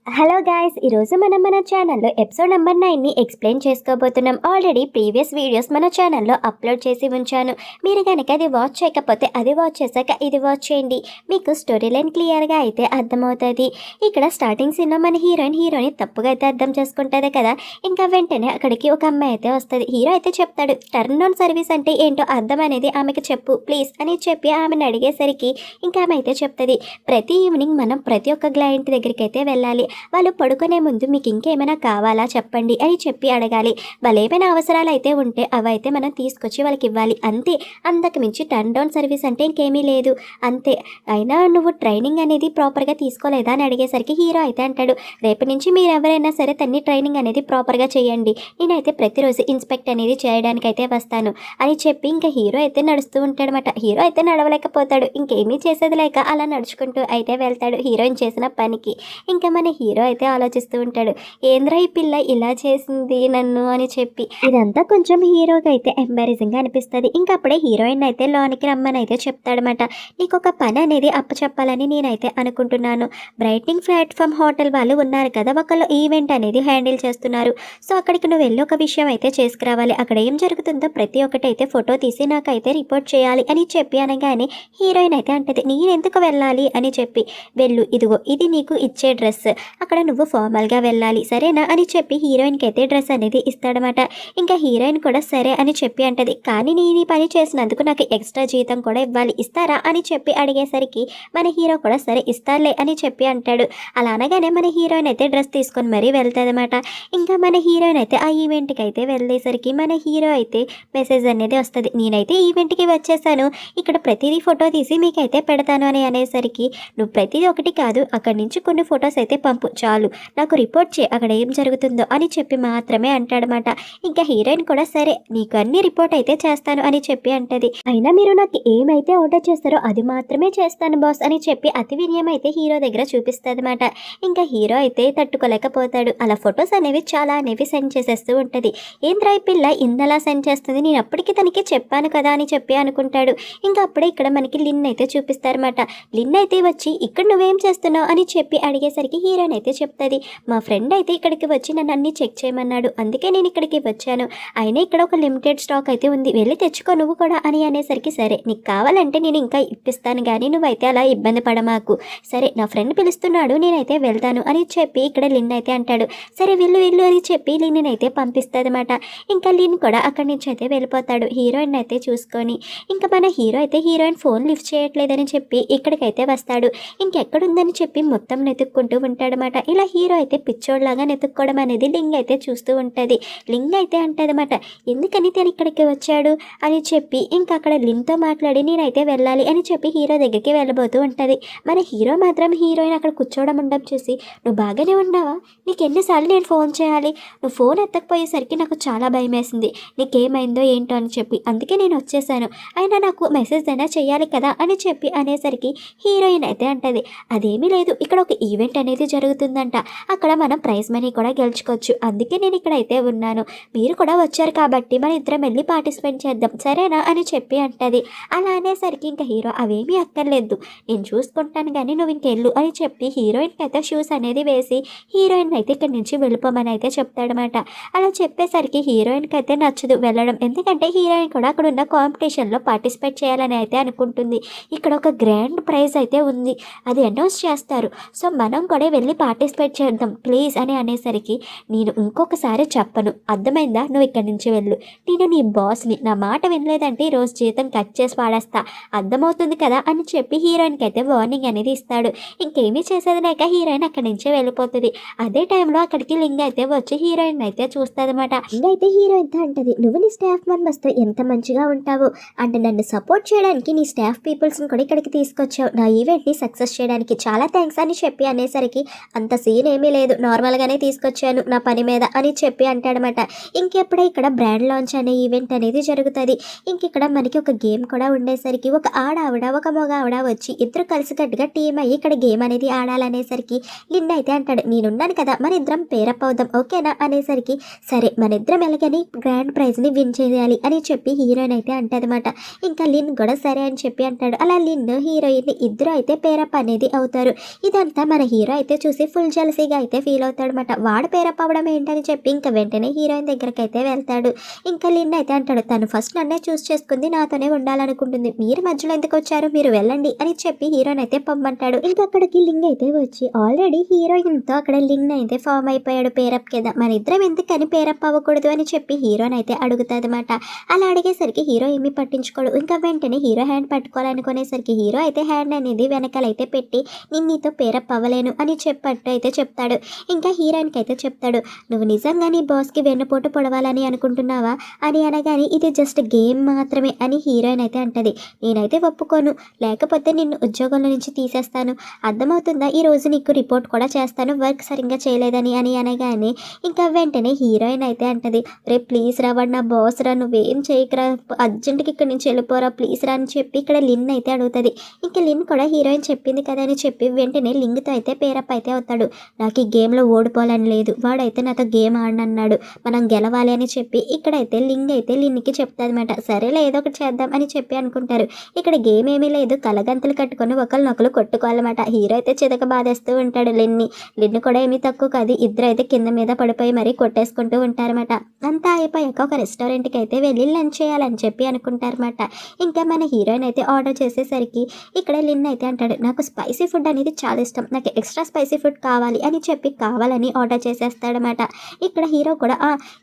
Hello guys, ఈరోజు మనం మన ఛానల్లో ఎపిసోడ్ నెంబర్ 9ని ఎక్స్ప్లెయిన్ చేసుకోబోతున్నాం. ఆల్రెడీ ప్రీవియస్ వీడియోస్ మన ఛానల్లో అప్లోడ్ చేసి ఉంచాను. మీరు కనుక అది వాచ్ చేయకపోతే అది వాచ్ చేశాక ఇది వాచ్ చేయండి. మీకు స్టోరీ లైన్ క్లియర్గా అయితే అర్థమవుతుంది. ఇక్కడ స్టార్టింగ్ సీన్లో మన హీరోని తప్పుగా అయితే అర్థం చేసుకుంటుంది కదా. ఇంకా వెంటనే అక్కడికి ఒక అమ్మాయి అయితే వస్తుంది. హీరో అయితే చెప్తాడు, టర్న్ ఆన్ సర్వీస్ అంటే ఏంటో అర్థం అనేది ఆమెకు చెప్పు ప్లీజ్ అని చెప్పి ఆమెను అడిగేసరికి ఇంకా ఆమె అయితే చెప్తుంది, ప్రతి ఈవినింగ్ మనం ప్రతి ఒక్క క్లయింట్ దగ్గరికి అయితే వెళ్ళాలి. వాళ్ళు పడుకునే ముందు మీకు ఇంకేమైనా కావాలా చెప్పండి అని చెప్పి అడగాలి. వాళ్ళు ఏమైనా అవసరాలు అయితే ఉంటే అవైతే మనం తీసుకొచ్చి వాళ్ళకి ఇవ్వాలి, అంతే. అంతకు మించి టర్న్ డౌన్ సర్వీస్ అంటే ఇంకేమీ లేదు, అంతే. అయినా నువ్వు ట్రైనింగ్ అనేది ప్రాపర్గా తీసుకోలేదా అని అడిగేసరికి హీరో అయితే అంటాడు, రేపు నుంచి మీరు ఎవరైనా సరే తన్ని ట్రైనింగ్ అనేది ప్రాపర్గా చేయండి, నేనైతే ప్రతిరోజు ఇన్స్పెక్ట్ అనేది చేయడానికైతే వస్తాను అని చెప్పి ఇంకా హీరో అయితే నడుస్తూ ఉంటాడనమాట. హీరో అయితే నడవలేకపోతాడు, ఇంకేమీ చేసేది లేక అలా నడుచుకుంటూ అయితే వెళ్తాడు హీరోయిన్ చేసిన పనికి. ఇంకా మన హీరో అయితే ఆలోచిస్తూ ఉంటాడు, ఏంద్రా ఈ పిల్ల ఇలా చేసింది నన్ను అని చెప్పి. ఇదంతా కొంచెం హీరోకి అయితే ఎంబారెసింగ్ అనిపిస్తుంది. ఇంకా అప్పుడే హీరోయిన్ అయితే లోనికి రమ్మని అయితే చెప్తాడనమాట. నీకు ఒక పని అనేది అప్పచెప్పాలని నేనైతే అనుకుంటున్నాను. బ్రైట్నింగ్ ప్లాట్ఫామ్ హోటల్ వాళ్ళు ఉన్నారు కదా, ఒకళ్ళు ఈవెంట్ అనేది హ్యాండిల్ చేస్తున్నారు. సో అక్కడికి నువ్వు వెళ్ళి ఒక విషయం అయితే చేసుకురావాలి, అక్కడ ఏం జరుగుతుందో ప్రతి ఒక్కటి అయితే ఫోటో తీసి నాకైతే రిపోర్ట్ చేయాలి అని చెప్పి అనగానే హీరోయిన్ అయితే అంటది, నేనెందుకు వెళ్ళాలి అని చెప్పి. వెళ్ళు, ఇదిగో ఇది నీకు ఇచ్చే డ్రెస్, అక్కడ నువ్వు ఫార్మల్గా వెళ్ళాలి సరేనా అని చెప్పి హీరోయిన్కి అయితే డ్రెస్ అనేది ఇస్తాడనమాట. ఇంకా హీరోయిన్ కూడా సరే అని చెప్పి అంటది, కానీ నేను ఈ పని చేసినందుకు నాకు ఎక్స్ట్రా జీతం కూడా ఇవ్వాలి, ఇస్తారా అని చెప్పి అడిగేసరికి మన హీరో కూడా సరే ఇస్తారులే అని చెప్పి అంటాడు. అలా అనగానే మన హీరోయిన్ అయితే డ్రెస్ తీసుకొని మరీ వెళ్తాదన్నమాట. ఇంకా మన హీరోయిన్ అయితే ఆ ఈవెంట్కి అయితే వెళ్ళేసరికి మన హీరో అయితే మెసేజ్ అనేది వస్తుంది, నేనైతే ఈవెంట్కి వచ్చేసాను, ఇక్కడ ప్రతిదీ ఫోటో తీసి మీకైతే పెడతాను అని అనేసరికి, నువ్వు ప్రతిదీ ఒకటి కాదు అక్కడి నుంచి కొన్ని ఫొటోస్ అయితే పంపు చాలు, నాకు రిపోర్ట్ చేయి అక్కడ ఏం జరుగుతుందో అని చెప్పి మాత్రమే అంటాడనమాట. ఇంకా హీరోయిన్ కూడా సరే నీకు అన్ని రిపోర్ట్ అయితే చేస్తాను అని చెప్పి అంటది. అయినా మీరు నాకు ఏమైతే ఆర్డర్ చేస్తారో అది మాత్రమే చేస్తాను బాస్ అని చెప్పి అతి వినయం అయితే హీరో దగ్గర చూపిస్తుంది అనమాట. ఇంకా హీరో అయితే తట్టుకోలేకపోతాడు, అలా ఫొటోస్ అనేవి చాలా అనేవి సెండ్ చేసేస్తూ ఉంటుంది. ఏంద్రా ఈ పిల్ల ఇందలా సెండ్ చేస్తుంది, నేను అప్పటికి తనకి చెప్పాను కదా అని చెప్పి అనుకుంటాడు. ఇంకా అప్పుడే ఇక్కడ మనకి లిన్ అయితే చూపిస్తారన్నమాట. లిన్ అయితే వచ్చి ఇక్కడ నువ్వేం చేస్తున్నావు అని చెప్పి అడిగేసరికి హీరోయిన్ అయితే చెప్తుంది, మా ఫ్రెండ్ అయితే ఇక్కడికి వచ్చి నన్ను అన్ని చెక్ చేయమన్నాడు, అందుకే నేను ఇక్కడికి వచ్చాను, అయినా ఇక్కడ ఒక లిమిటెడ్ స్టాక్ అయితే ఉంది, వెళ్ళి తెచ్చుకో నువ్వు కూడా అని అనేసరికి, సరే నీకు కావాలంటే నేను ఇంకా ఇప్పిస్తాను కానీ నువ్వైతే అలా ఇబ్బంది పడమాకు, సరే నా ఫ్రెండ్ పిలుస్తున్నాడు నేనైతే వెళ్తాను అని చెప్పి ఇక్కడ లిన్ అయితే అంటాడు. సరే వెళ్ళు వెళ్ళు అని చెప్పి లిన్ అయితే పంపిస్తుంది అనమాట. ఇంకా లిన్ కూడా అక్కడి నుంచి అయితే వెళ్ళిపోతాడు హీరోయిన్ అయితే చూసుకొని. ఇంకా మన హీరో అయితే హీరోయిన్ ఫోన్ లిఫ్ట్ చేయట్లేదని చెప్పి ఇక్కడికైతే వస్తాడు. ఇంకెక్కడుందని చెప్పి మొత్తం నెతుక్కుంటూ ఉంటాడనమాట. ఇలా హీరో అయితే పిచ్చోడ్లాగా నెతుక్కోవడం అనేది లింగ్ అయితే చూస్తూ ఉంటుంది. లింగ్ అయితే అంటదన్నమాట, ఎందుకని తను ఇక్కడికి వచ్చాడు అని చెప్పి ఇంకా అక్కడ లిన్తో మాట్లాడి నేనైతే వెళ్ళాలి అని చెప్పి హీరో దగ్గరికి వెళ్ళబోతూ ఉంటుంది. మన హీరో మాత్రం హీరోయిన్ అక్కడ కూర్చోవడం ఉండడం చూసి, నువ్వు బాగానే ఉన్నావా, నీకు ఎన్నిసార్లు నేను ఫోన్ చేయాలి, నువ్వు ఫోన్ ఎత్తకపోయేసరికి నాకు చాలా భయం వేసింది, నీకేమైందో ఏంటో అని చెప్పి అందుకే నేను వచ్చేసాను, అయినా నాకు మెసేజ్ అయినా చేయాలి కదా అని చెప్పి అనేసరికి హీరోయిన్ అయితే అంటది, అదేమీ లేదు ఇక్కడ ఒక ఈవెంట్ అనేది జరుగుతుందంట, అక్కడ మనం ప్రైజ్ మనీ కూడా గెలుచుకోవచ్చు, అందుకే నేను ఇక్కడ అయితే ఉన్నాను, మీరు కూడా వచ్చారు కాబట్టి మన ఇద్దరం వెళ్ళి పార్టిసిపేట్ చేద్దాం సరేనా అని చెప్పి అంటది. అలా అనేసరికి ఇంకా హీరో అవేమీ అక్కర్లేదు నేను చూసుకుంటాను కానీ నువ్వు ఇంకెళ్ళు అని చెప్పి హీరోయిన్కి అయితే షూస్ అనేది వేసి హీరోయిన్ అయితే ఇక్కడి నుంచి వెళ్ళిపోమని అయితే చెప్తాడనమాట. అలా చెప్పేసరికి హీరోయిన్కి అయితే నచ్చదు వెళ్ళడం, ఎందుకంటే హీరోయిన్ కూడా అక్కడ ఉన్న కాంపిటీషన్లో పార్టిసిపేట్ చేయాలని అయితే అనుకుంటుంది. ఇక్కడ ఒక గ్రాండ్ ప్రైజ్ అయితే ఉంది, అది అనౌన్స్ చేస్తారు, సో మనం కూడా వెళ్ళి పార్టిసిపేట్ చేద్దాం ప్లీజ్ అని అనేసరికి, నేను ఇంకొకసారి చెప్పను అర్థమైందా, నువ్వు ఇక్కడి నుంచి వెళ్ళు, నేను నీ బాస్ని, నా మాట వినలేదంటే ఈరోజు జీతం కట్ చేసి పాడేస్తా అర్థమవుతుంది కదా అని చెప్పి హీరోయిన్కి అయితే వార్నింగ్ అనేది ఇస్తాడు. ఇంకేమీ చేసేది లేక హీరోయిన్ అక్కడి నుంచి వెళ్ళిపోతుంది. అదే టైంలో అక్కడికి లింగ్ అయితే వచ్చి హీరోయిన్ అయితే చూస్తుంది అనమాట. లింగ్ అయితే హీరోయిన్తో అంటది, నువ్వు నీ స్టాఫ్ మెంబర్స్తో ఎంత మంచిగా ఉంటావు అంటే నన్ను సపోర్ట్ చేయడానికి నీ స్టాఫ్ పీపుల్స్ని కూడా ఇక్కడికి తీసుకొచ్చావు, నా ఈవెంట్ని సక్సెస్ చేయడానికి చాలా థ్యాంక్స్ అని చెప్పి అనేసరికి, అంత సీన్ ఏమీ లేదు నార్మల్గానే తీసుకొచ్చాను నా పని మీద అని చెప్పి అంటాడనమాట. ఇంకెప్పుడే ఇక్కడ బ్రాండ్ లాంచ్ అనే ఈవెంట్ అనేది జరుగుతుంది. ఇంకిక్కడ మనకి ఒక గేమ్ కూడా ఉండేసరికి ఒక ఆడావిడ ఒక మగ ఆవిడ వచ్చి ఇద్దరు కలిసికట్టుగా టీం అయ్యి ఇక్కడ గేమ్ అనేది ఆడాలనేసరికి లిన్ అయితే అంటాడు, నేనున్నాను కదా మన ఇద్దరం పేరప్ అవుదాం ఓకేనా అనేసరికి, సరే మన ఇద్దరం ఎలాగని గ్రాండ్ ప్రైజ్ని విన్ చేయాలి అని చెప్పి హీరోయిన్ అయితే అంటదన్నమాట. ఇంకా లిన్ కూడా సరే అని చెప్పి అంటాడు. అలా లిన్ హీరోయిన్ ఇద్దరు అయితే పేరప్ అనేది అవుతారు. ఇదంతా మన హీరో అయితే చూసి ఫుల్ జెలసీగా అయితే ఫీల్ అవుతాడనమాట. వాడు పేరప్ అవ్వడం ఏంటని చెప్పి ఇంకా వెంటనే హీరోయిన్ దగ్గరికి అయితే వెళ్తాడు. ఇంకా లిన్ అయితే అంటాడు, తను ఫస్ట్ నన్నే చూస్ చేసుకుంది, నాతోనే ఉండాలనుకుంటుంది, మీరు మధ్యలో ఎందుకు వచ్చారు, మీరు వెళ్ళండి అని చెప్పి హీరోయిన్ అయితే పంపంటాడు. ఇంకా అక్కడికి లింగ్ అయితే వచ్చి ఆల్రెడీ హీరోయిన్తో అక్కడ లింగ్ అయితే ఫామ్ అయిపోయాడు పేరప్ కింద, మన ఇద్దరం ఎందుకని పేరప్ అవ్వకూడదు అని చెప్పి హీరోయిన్ అయితే అడుగుతుంది అనమాట. అలా అడిగేసరికి హీరో ఏమీ పట్టించుకోడు. ఇంకా వెంటనే హీరో హ్యాండ్ పట్టుకోవాలనుకునేసరికి హీరో అయితే హ్యాండ్ అనేది వెనకాలైతే పెట్టి నేను నీతో పేరప్ అవ్వలేను అని చెప్పట్టు అయితే చెప్తాడు. ఇంకా హీరోయిన్కి అయితే చెప్తాడు, నువ్వు నిజంగా నీ బాస్కి వెన్నుపోటు పొడవాలని అనుకుంటున్నావా అని అనగానే ఇది జస్ట్ గేమ్ మాత్రమే అని హీరోయిన్ అయితే అంటది. నేనైతే ఒప్పుకోను, లేకపోతే నిన్ను ఉద్యోగంలో నుంచి తీసేస్తాను, అర్థమవుతుందా, ఈ రోజు నీకు రిపోర్ట్ కూడా చేస్తాను వర్క్ సరిగ్గా చేయలేదని అని అనగానే ఇంకా వెంటనే హీరోయిన్ అయితే అంటది, రే ప్లీజ్ రా, వాడు నా బాస్ రా, నువ్వేం చేయకరా, అర్జెంట్కి ఇక్కడి నుంచి వెళ్ళిపోరా ప్లీజ్ రా అని చెప్పి ఇక్కడ లిన్ అయితే అడుగుతుంది. ఇంకా లిన్ కూడా హీరోయిన్ చెప్పింది కదా అని చెప్పి వెంటనే లింగ్తో అయితే పేరప్ అయితే అవుతాడు. నాకు ఈ గేమ్లో ఓడిపోవాలని లేదు, వాడైతే నాతో గేమ్ ఆడనన్నాడు, మనం గెలవాలి అని చెప్పి ఇక్కడైతే లింగ్ అయితే లిన్కి చెప్తుంది అనమాట. సరేలే ఏదో ఒకటి చేద్దాం అని చెప్పి అనుకుంటారు. ఇక్కడ గేమ్ ఏమీ లేదు, కలగంతలు కట్టుకొని ఒకరినొకరు కొట్టుకోవాలన్నమాట. హీరో అయితే చితక బాధేస్తూ ఉంటాడు లిన్ను కూడా ఏమీ తక్కువ కాదు, ఇద్దరు అయితే కింద మీద పడిపోయి మరీ కొట్టేసుకుంటూ ఉంటారన్నమాట. అంతా అయిపోయాక ఒక రెస్టారెంట్కి అయితే వెళ్ళి లంచ్ చేయాలని చెప్పి అనుకుంటారన్నమాట. ఇంకా మన హీరోయిన్ అయితే ఆర్డర్ చేసేసరికి ఇక్కడ లిన్ అయితే అంటాడు, నాకు స్పైసీ ఫుడ్ అనేది చాలా ఇష్టం, నాకు ఎక్స్ట్రా స్పైసీ ఫుడ్ కావాలి అని చెప్పి కావాలని ఆర్డర్ చేసేస్తాడనమాట. ఇక్కడ హీరో కూడా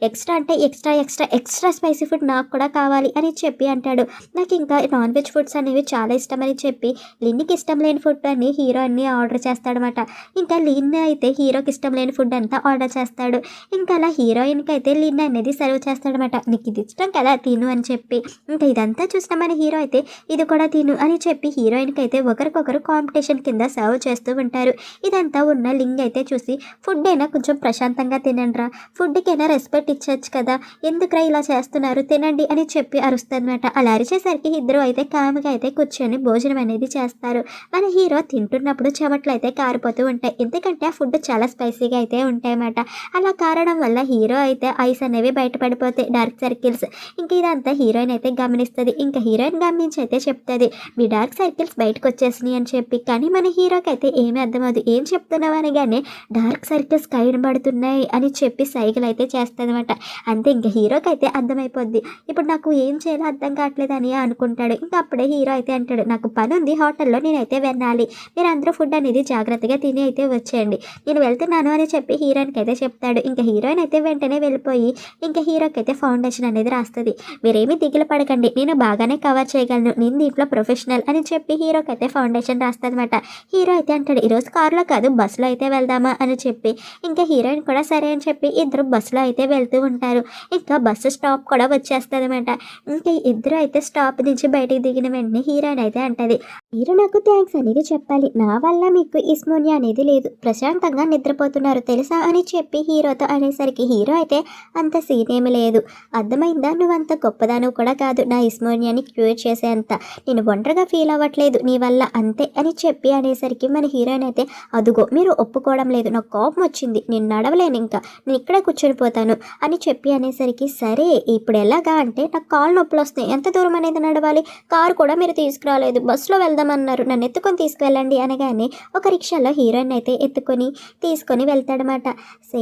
ఎక్స్ట్రా అంటే extra extra extra spicy food నాకు కూడా కావాలి అని చెప్పి అంటాడు. నాకు ఇంకా నాన్ వెజ్ ఫుడ్స్ అనేవి చాలా ఇష్టం అని చెప్పి లిన్కి ఇష్టం లేని ఫుడ్ అని హీరో అన్ని ఆర్డర్ చేస్తాడనమాట. ఇంకా లిన్ అయితే హీరోకి ఇష్టం లేని ఫుడ్ అంతా ఆర్డర్ చేస్తాడు. ఇంకా అలా హీరోయిన్కి అయితే లిన్ అనేది సర్వ్ చేస్తాడనమాట. నీకు ఇది ఇష్టం కదా తిను అని చెప్పి. ఇంకా ఇదంతా చూసిన మన హీరో అయితే ఇది కూడా తిను అని చెప్పి హీరోయిన్కి అయితే ఒకరికొకరు కాంపిటీషన్ కింద సర్వ్ చేస్తూ ఉంటారు. ఇదంతా ఉన్న లింగ్ అయితే చూసి ఫుడ్ అయినా కొంచెం ప్రశాంతంగా తినండిరా, ఫుడ్కైనా రెస్పెక్ట్ ఇచ్చవచ్చు కదా, ఎందుకురా ఇలా చేస్తున్నారు, తినండి అని చెప్పి అరుస్తుందన్నమాట. అలా అరిచేసరికి ఇద్దరు అయితే కామ్గా అయితే కూర్చొని భోజనం అనేది చేస్తారు. మన హీరో తింటున్నప్పుడు చెమట్లు అయితే కారిపోతూ ఉంటాయి, ఎందుకంటే ఆ ఫుడ్ చాలా స్పైసీగా అయితే ఉంటాయన్నమాట. అలా కారడం వల్ల హీరో అయితే ఐస్ అనేవి బయటపడిపోతాయి, డార్క్ సర్కిల్స్. ఇంకా ఇదంతా హీరోయిన్ అయితే గమనిస్తుంది. ఇంకా హీరోయిన్ గమనించి అయితే చెప్తుంది, మీ డార్క్ సర్కిల్స్ బయటకు వచ్చేసినాయి అని చెప్పి. కానీ మన హీరోకి అయితే ఏమీ అర్థమవుతుంది, ఏం చెప్తున్నావు అనగానే డార్క్ సర్కిల్స్ కనబడుతున్నాయి అని చెప్పి సైకిల్ అయితే చేస్తుందన్నమాట. అంతే ఇంకా హీరోకి అయితే అర్థమైపోద్ది, ఇప్పుడు నాకు ఏం చేయాలో అర్థం కావట్లేదు అని అనుకుంటాడు. ఇంకా అప్పుడే హీరో అయితే అంటాడు, నాకు పని ఉంది హోటల్లో, నేనైతే వెళ్ళాలి, మీరు అందరూ ఫుడ్ అనేది జాగ్రత్తగా తిని అయితే వచ్చేయండి, నేను వెళ్తున్నాను అని చెప్పి హీరోయిన్కి అయితే చెప్తాడు. ఇంకా హీరోయిన్ అయితే వెంటనే వెళ్ళిపోయి ఇంకా హీరోకి అయితే ఫౌండేషన్ అనేది రాస్తుంది. మీరేమీ దిగులు పడకండి, నేను బాగానే కవర్ చేయగలను, నేను దీంట్లో ప్రొఫెషనల్ అని చెప్పి హీరోకి అయితే ఫౌండేషన్ రాస్తుంది అనమాట. హీరో అయితే అంటాడు, ఈరోజు కారులో కాదు బస్సులో అయితే వెళ్దామా అని చెప్పి. ఇంకా హీరోయిన్ కూడా సరే అని చెప్పి ఇద్దరు బస్సులో అయితే వెళ్తూ ఉంటారు. ఇంకా బస్సు స్టాప్ కూడా వచ్చేస్తుంది అనమాట. ఇంకా ఇద్దరు అయితే స్టాప్ నుంచి బయటికి దిగిన వెంటనే హీరోయిన్ అయితే అంటది, మీరు నాకు థ్యాంక్స్ అనేది చెప్పాలి, నా వల్ల మీకు ఇస్మోనియా అనేది లేదు, ప్రశాంతంగా నిద్రపోతున్నారు తెలుసా అని చెప్పి హీరోతో అనేసరికి హీరో అయితే అంత సీన్ ఏమి లేదు, అర్థమైందా, నువ్వు అంత గొప్పదాను కూడా కాదు నా ఇస్మోనియాని క్యూర్ చేసేంత, నేను ఒంటరిగా ఫీల్ అవ్వట్లేదు నీ వల్ల అంతే అని చెప్పి అనేసరికి మన హీరోయిన్ అయితే అదుగో మీరు ఒప్పుకోవడం లేదు, నాకు కోపం వచ్చింది, నేను నడవలేను, ఇంకా నేను ఇక్కడే కూర్చొని పోతాను అని చెప్పి అనేసరికి సరే ఇప్పుడు ఎలాగా అంటే నాకు కాళ్ళు నొప్పులు వస్తాయి, ఎంత దూరం అనేది నడవాలి, కారు కూడా మీరు తీసుకురాలేదు, బస్సులో వెళ్దామన్నారు, నన్ను ఎత్తుకొని తీసుకువెళ్ళండి అనగానే ఒక రిక్షాలో హీరోయిన్ అయితే తీసుకొని వెళ్తాడనమాట.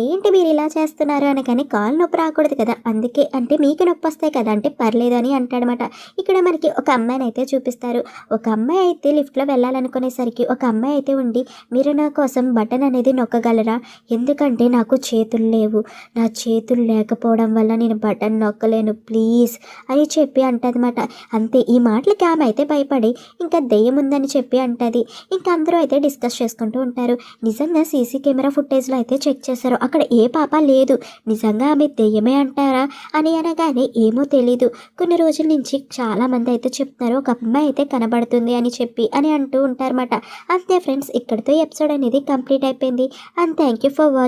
ఏంటి మీరు ఇలా చేస్తున్నారు అనగానే కాళ్ళు నొప్పి రాకూడదు కదా, అందుకే అంటే మీకు నొప్పి వస్తాయి కదా అంటే పర్లేదు అని అంటాడనమాట. ఇక్కడ మనకి ఒక అమ్మాయిని అయితే చూపిస్తారు. ఒక అమ్మాయి అయితే లిఫ్ట్లో వెళ్ళాలనుకునేసరికి ఒక అమ్మాయి అయితే ఉండి, మీరు నా కోసం బటన్ అనేది నొక్కగలరా, ఎందుకంటే నాకు చేతులు లేవు, నా చేతులు లేకపోవడం వల్ల నేను బటన్ నొక్కలేను ప్లీజ్ అని చెప్పి అంటదన్నమాట. అంతే ఈ మాటలకి ఆమె అయితే భయపడి ఇంకా దెయ్యం ఉందని చెప్పి అంటది. ఇంకా అందరూ అయితే డిస్కస్ చేసుకుంటూ ఉంటారు. నిజంగా సీసీ కెమెరా ఫుటేజ్లో అయితే చెక్ చేశారు, అక్కడ ఏ పాప లేదు, నిజంగా ఆమె దెయ్యమే అంటారా అని అనగానే ఏమో తెలీదు, కొన్ని రోజుల నుంచి చాలామంది అయితే చెప్తున్నారు ఒక అమ్మాయి అయితే కనబడుతుంది అని చెప్పి అని అంటూ ఉంటారన్నమాట. అంతే ఫ్రెండ్స్, ఇక్కడితో ఎపిసోడ్ అనేది కంప్లీట్ అయిపోయింది. And thank you for watching.